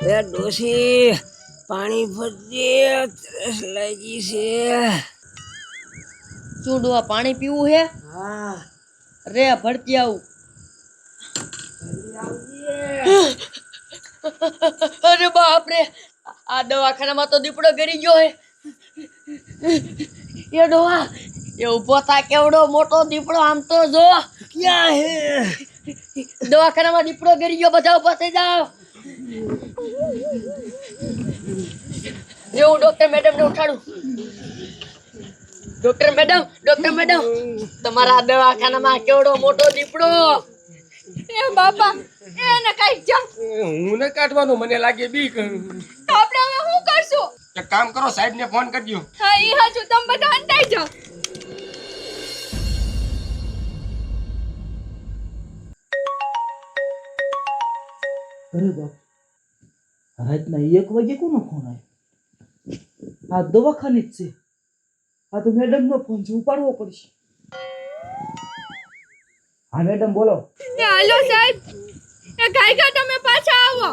એ ડોશી પાણી ભરજે, તરસ લાગી છે. શું ડોહા પાણી પીવું હે? હા રે ભરતી આવું. અરે બાપ રે, આ દવાખાનામાં તો દીપડો ગરી ગયો હે. એ ડોહા એ ઉભો થા, કેવડો મોટો દીપડો, આમ તો જો. ક્યાં હે? દવાખાનામાં દીપડો ગરી ગયો, બધા ઉભા થઈ જાઓ. હું ડોક્ટર મેડમ ને ઉઠાડું. ડોક્ટર મેડમ, તમારા દવાખાનામાં કેવડો મોટો દીપડો. એ બાપા, એને કાઈ જાવ. હું ને કાઢવાનો, મને લાગે બીક. તો આપણે હવે શું કરશું? એક કામ કરો, સાહેબ ને ફોન કરજો. હા, ઈ હાચું, તમે બધા અંતાઈ જાઓ. અરે બાપ, રાતના 1 વાગે કોનો ફોન આવ્યો? આ દવાખાને જ છે. આ તો મેડમ નો ફોન છે, ઉપાડવો પડશે. હા મેડમ બોલો. એ હાલો સાહેબ, એ ગાયગા તમે પાછા આવો.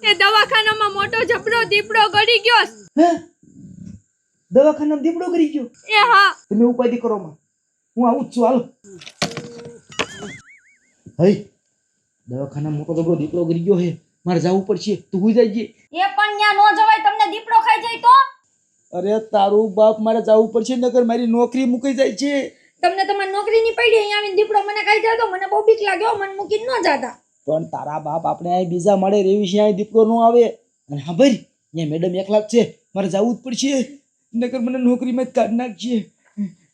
એ દવાખાનામાં મોટો જબરો દીપડો ગળી ગયો. હે, દવાખાનામાં દીપડો કરી ગયો? એ હા. તમે ઉપાધિ કરો માં, હું આવું જ છું. હાલો. હઈ, દવાખાનામાં મોટો જબરો દીપડો કરી ગયો હે, મારે જવું પડશે. તું હુઈ જાય. એ પણ ન્યા નો જવાય, તમને દીપડો ખાઈ જાય તો. અરે તારું બાપ, મારે જવું પડશે, નકર મારી નોકરી મુકાઈ જાય છે. તમને તમારી નોકરી ની પડી, અહીંયા આવીને દીપડો મને ખાઈ જાય તો મને બહુ બીક લાગે હો, મને મૂકીને ન જાતા. પણ તારા બાપ, આપણે અહીં બીજા માળે રેવી છે, અહીં દીપડો ન આવે. અને હા ભાઈ, અહીંયા મેડમ એકલા જ છે, મારે જવું જ પડશે, નકર મને નોકરીમાં જ કાઢી નાખશે.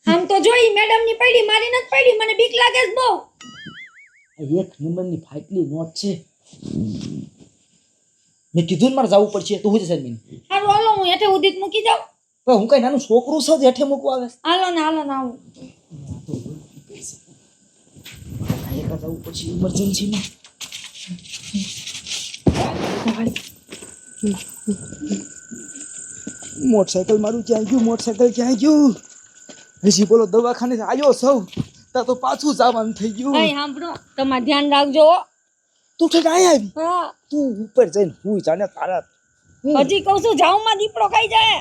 આમ તો જોઈ મેડમ ની પડી, મારી નથી પડી, મને બીક લાગે છે બહુ. 1 નંબરની ફાટલી નોટ છે. મેં કીધું ને મારે જવું પડશે. તું શું છે સાહેબ? હાલો હાલો, હું હેઠે ઉદિત મૂકી જાઉં. હું કઈ નાનું છોકરું છું હેઠે મૂકવા આવે? હાલો ને આવું. જવું પડશે ઇમરજન્સીમાં. મોટરસાયકલ મારું ક્યાં ગયું? મોટરસાયકલ ક્યાં ગયું? હજી બોલો, દવાખાને આવ્યો સૌ ત્યાં તો પાછું જવાનું થઈ ગયું. ભાઈ સાંભળો, તમારે ધ્યાન રાખજો હો. તું ઠેઠ અહીં આવી? હા, તું ઉપર જઈને હું જાણે તારા. હજી કહું છું, જાઉં માં દીપડો ખાઈ જાય.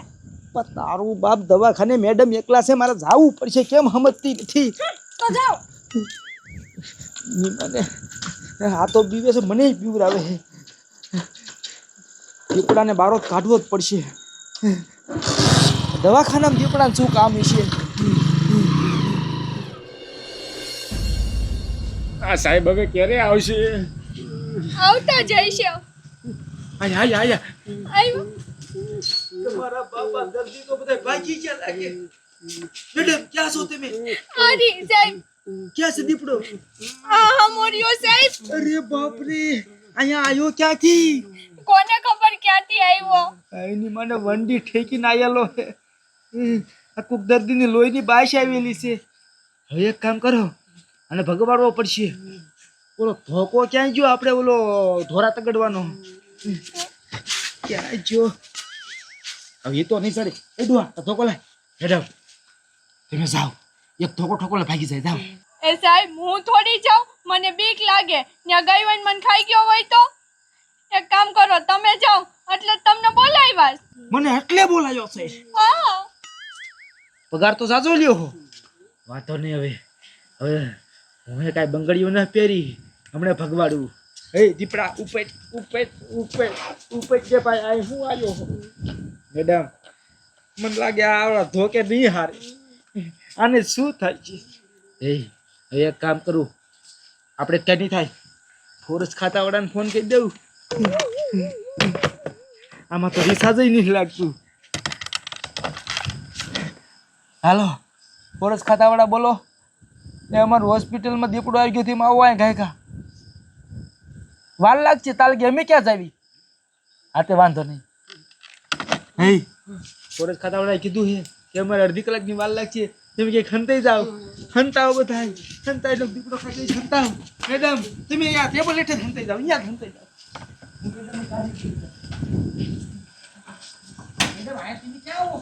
પણ તારું બાપ, દવાખાને મેડમ એકલા છે, મારે જવું પડશે. કેમ સમજતી નથી? તો જાઓ. મને આ તો બીવે છે, મને બીવરાવે છે. દીપડાને બારો કાઢવો જ પડશે. દવાખાનામાં દીપડાને શું કામ છે? આ સાહેબ હવે ક્યારે આવશે? આવતા જઈશે. આયા આવ્યો. તમારા બાપા દર્દી તો બધા ભાગી ગયા લાગે. મેડમ ક્યાં છો તમે? આરી સાહેબ, ક્યાં છે દીપડો? આ મોરિયો સાહેબ. અરે બાપ રે, અહીંયા આવ્યો ક્યાંથી? કોને ખબર ક્યાંથી આવ્યો? એની મને વંડી ઠેકીને આયેલો છે. આ કોક દર્દીની લોહીની બાશ આવેલી છે. હવે એક કામ કરો, અને ભગવાડવો પડશે. ઓલો ધોકો ક્યાં ગયો? આપણે ઓલો ધોરા તગડવાનો ક્યાં ગયો? હવે એ તો નહીં સડે. એ ડુઆ, ધોકો લાય. મેડમ તમે જાઓ, એક ધોકો ઠોકો લે, ભાગી જાય. જાઓ. એ સાહેબ, હું થોડી જાઉં, મને બીક લાગે. ત્યાં ગઈ હોય ને મને ખાઈ ગયો હોય તો. એક કામ કરો, તમે જાઓ, એટલે તમને બોલાવ્યા. મને એટલે બોલાયો છે. હા, પગાર તો સાચો લ્યો હો. વાતો નહીં. હવે હું કાંઈ બંગડીઓ ના પહેરી, હમણાં ભગવાડું. હે દીપડા, ઉપર છે ભાઈ. આ હું આવ્યો મેડમ, મને લાગે આ ધોકે નહીં હારે. આને શું થાય છે? હવે એક કામ કરું, આપણે ક્યાં નહીં થાય, ફોરેસ્ટ ખાતાવાળાને ફોન કરી દઉં. આમાં તો રિસાર્જ નહીં લાગતું. હાલો, ફોરેસ્ટ ખાતાવાળા બોલો. એ અમારું હોસ્પિટલમાં દીપડો આવી ગયો, તેમાં આવો. અહીં ગાયકા વાર લાગશે, તાલગે અમે ક્યાં જાવી? હા તે વાંધો નહીં. હે, ફોરેસ્ટ ખાતાવાળાએ કીધું છે કે અમારે અડધી કલાકની વાર લાગશે. તમે ક્યાંક હંતાઈ જાઓ. હંતાવો બધા, હંતાઈ લો. દીપડો ખાઈ જાય, હંતાવો. મેડમ તમે અહીંયા ટેબલ હેઠળ હંતાઈ જાઓ, અહીંયા હંતાઈ જાઓ. મેડમ, આ તમે ક્યાં આવો?